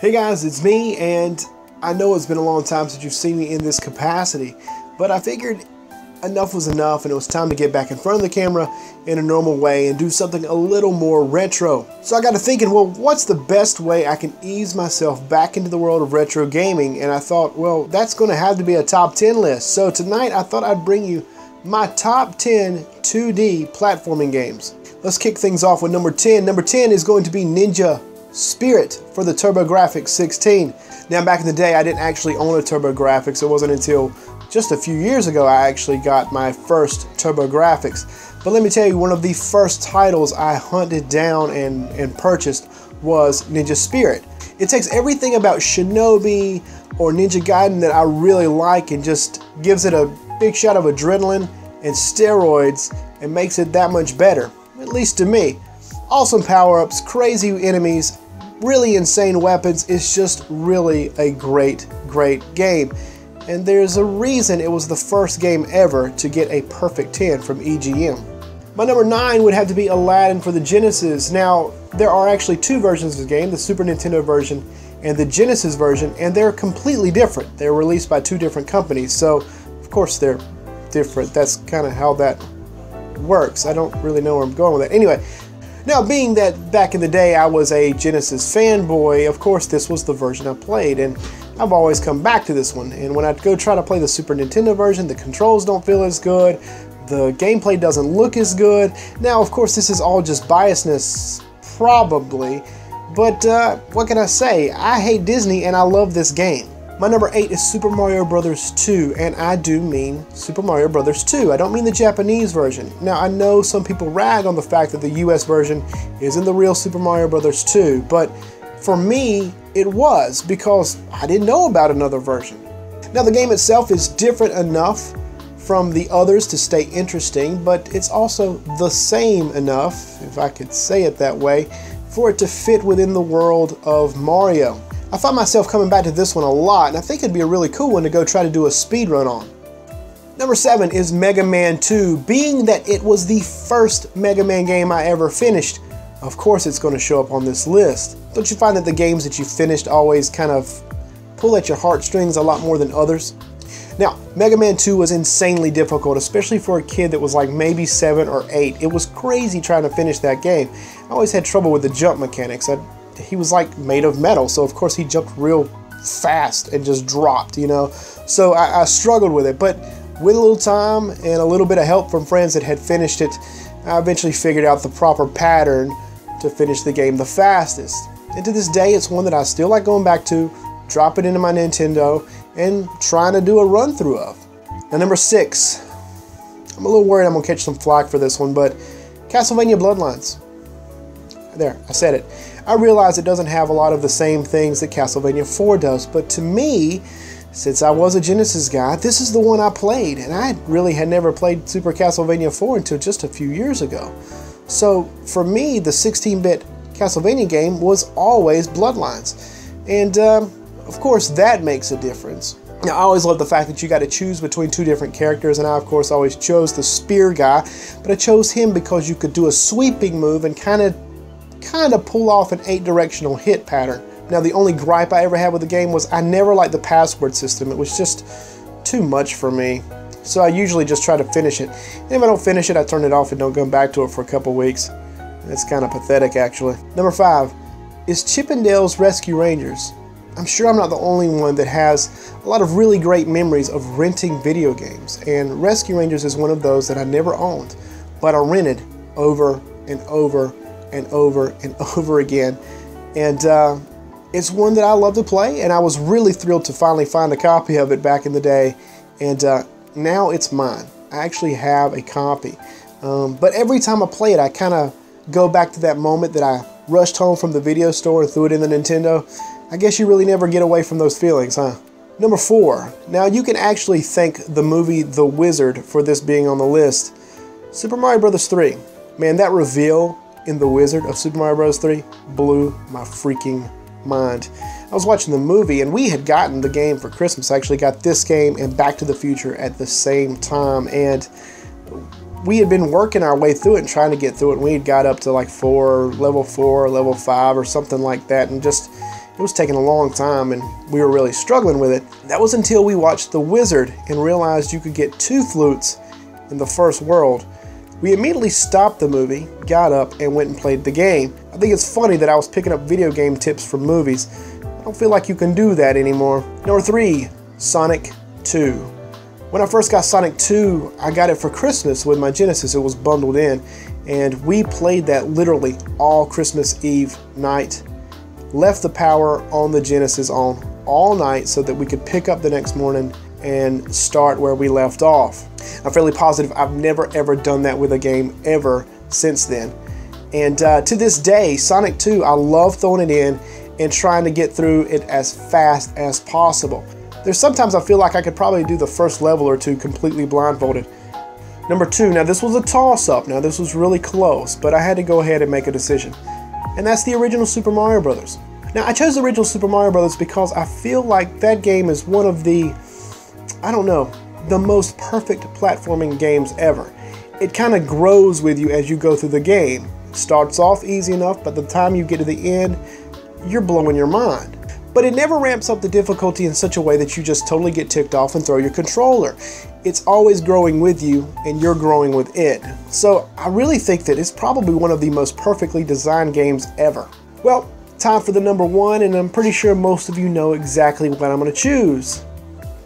Hey guys, it's me, and I know it's been a long time since you've seen me in this capacity, but I figured enough was enough and it was time to get back in front of the camera in a normal way and do something a little more retro. So I got to thinking, well, what's the best way I can ease myself back into the world of retro gaming? And I thought, well, that's going to have to be a top 10 list. So tonight I thought I'd bring you my top 10 2D platforming games. Let's kick things off with number 10. Number 10 is going to be Ninja Spirit for the TurboGrafx 16. Now, back in the day, I didn't actually own a TurboGrafx. It wasn't until just a few years ago I actually got my first TurboGrafx. But let me tell you, one of the first titles I hunted down and purchased was Ninja Spirit. It takes everything about Shinobi or Ninja Gaiden that I really like and just gives it a big shot of adrenaline and steroids and makes it that much better, at least to me. Awesome power-ups, crazy enemies, really insane weapons. It's just really a great game. And there's a reason it was the first game ever to get a perfect 10 from EGM. My number 9 would have to be Aladdin for the Genesis. Now, there are actually two versions of the game, the Super Nintendo version and the Genesis version, and they're completely different. They're released by two different companies, so of course they're different. That's kind of how that works. I don't really know where I'm going with that. Anyway, now, being that back in the day I was a Genesis fanboy, of course this was the version I played, and I've always come back to this one. And when I go try to play the Super Nintendo version, the controls don't feel as good, the gameplay doesn't look as good. Now, of course, this is all just biasness, probably, but what can I say? I hate Disney and I love this game. My number 8 is Super Mario Bros. 2, and I do mean Super Mario Bros. 2. I don't mean the Japanese version. Now, I know some people rag on the fact that the US version isn't the real Super Mario Bros. 2, but for me, it was, because I didn't know about another version. Now, the game itself is different enough from the others to stay interesting, but it's also the same enough, if I could say it that way, for it to fit within the world of Mario. I find myself coming back to this one a lot, and I think it'd be a really cool one to go try to do a speed run on. Number 7 is Mega Man 2. Being that it was the first Mega Man game I ever finished, of course it's going to show up on this list. Don't you find that the games that you finished always kind of pull at your heartstrings a lot more than others? Now, Mega Man 2 was insanely difficult, especially for a kid that was like maybe 7 or 8. It was crazy trying to finish that game. I always had trouble with the jump mechanics. He was like made of metal, so of course he jumped real fast and just dropped, you know. So I struggled with it, but with a little time and a little bit of help from friends that had finished it, I eventually figured out the proper pattern to finish the game the fastest. And to this day, it's one that I still like going back to, drop it into my Nintendo, and trying to do a run through of. Now, number 6, I'm a little worried I'm gonna catch some flack for this one, but Castlevania Bloodlines. There, I said it. I realize it doesn't have a lot of the same things that Castlevania 4 does, but to me, since I was a Genesis guy, this is the one I played, and I really had never played Super Castlevania 4 until just a few years ago. So for me, the 16-bit Castlevania game was always Bloodlines, and of course that makes a difference. Now, I always love the fact that you got to choose between two different characters, and I of course always chose the spear guy, but I chose him because you could do a sweeping move and kind of pull off an 8-directional hit pattern. Now, the only gripe I ever had with the game was I never liked the password system. It was just too much for me. So I usually just try to finish it. And if I don't finish it, I turn it off and don't come back to it for a couple weeks. That's kind of pathetic, actually. Number 5 is Chippendale's Rescue Rangers. I'm sure I'm not the only one that has a lot of really great memories of renting video games. And Rescue Rangers is one of those that I never owned, but I rented over and over and over and over again, and it's one that I love to play, and I was really thrilled to finally find a copy of it back in the day, and now it's mine. I actually have a copy, but every time I play it, I kind of go back to that moment that I rushed home from the video store and threw it in the Nintendo. I guess you really never get away from those feelings, huh? Number 4. Now, you can actually thank the movie The Wizard for this being on the list. Super Mario Bros. 3. Man, that reveal in The Wizard of Super Mario Bros. 3 blew my freaking mind. I was watching the movie, and we had gotten the game for Christmas. I actually got this game and Back to the Future at the same time, and we had been working our way through it and trying to get through it, and we had got up to like level 4, level 5 or something like that, and just It was taking a long time and we were really struggling with it. That was until we watched The Wizard and realized you could get 2 flutes in the first world. We immediately stopped the movie, got up, and went and played the game. I think it's funny that I was picking up video game tips from movies. I don't feel like you can do that anymore. Number 3, Sonic 2. When I first got Sonic 2, I got it for Christmas with my Genesis. It was bundled in, and we played that literally all Christmas Eve night. Left the power on the Genesis on all night so that we could pick up the next morning and start where we left off. I'm fairly positive I've never ever done that with a game ever since then. And to this day, Sonic 2, I love throwing it in and trying to get through it as fast as possible. There's sometimes I feel like I could probably do the first level or 2 completely blindfolded. Number 2, now this was a toss-up. Now this was really close, but I had to go ahead and make a decision. And that's the original Super Mario Brothers. Now I chose the original Super Mario Brothers because I feel like that game is one of the, I don't know, the most perfect platforming games ever. It kind of grows with you as you go through the game. It starts off easy enough, but by the time you get to the end, you're blowing your mind. But it never ramps up the difficulty in such a way that you just totally get ticked off and throw your controller. It's always growing with you and you're growing with it. So I really think that it's probably one of the most perfectly designed games ever. Well, time for the number 1, and I'm pretty sure most of you know exactly what I'm going to choose.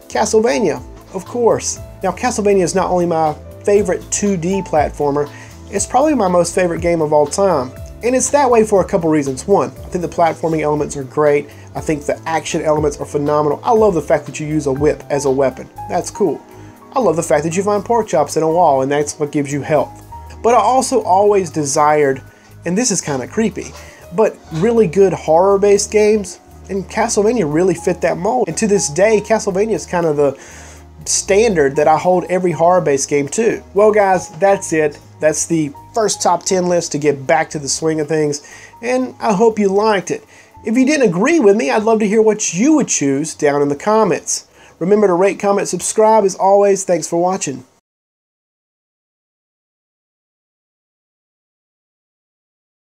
Castlevania, of course. Now Castlevania is not only my favorite 2D platformer, it's probably my most favorite game of all time. And it's that way for a couple reasons. One, I think the platforming elements are great. I think the action elements are phenomenal. I love the fact that you use a whip as a weapon. That's cool. I love the fact that you find pork chops in a wall and that's what gives you health. But I also always desired, and this is kind of creepy, but really good horror-based games, and Castlevania really fit that mold. And to this day, Castlevania is kind of the standard that I hold every horror-based game to. Well guys, that's it. That's the first top 10 list to get back to the swing of things, and I hope you liked it. If you didn't agree with me, I'd love to hear what you would choose down in the comments. Remember to rate, comment, subscribe. As always, thanks for watching.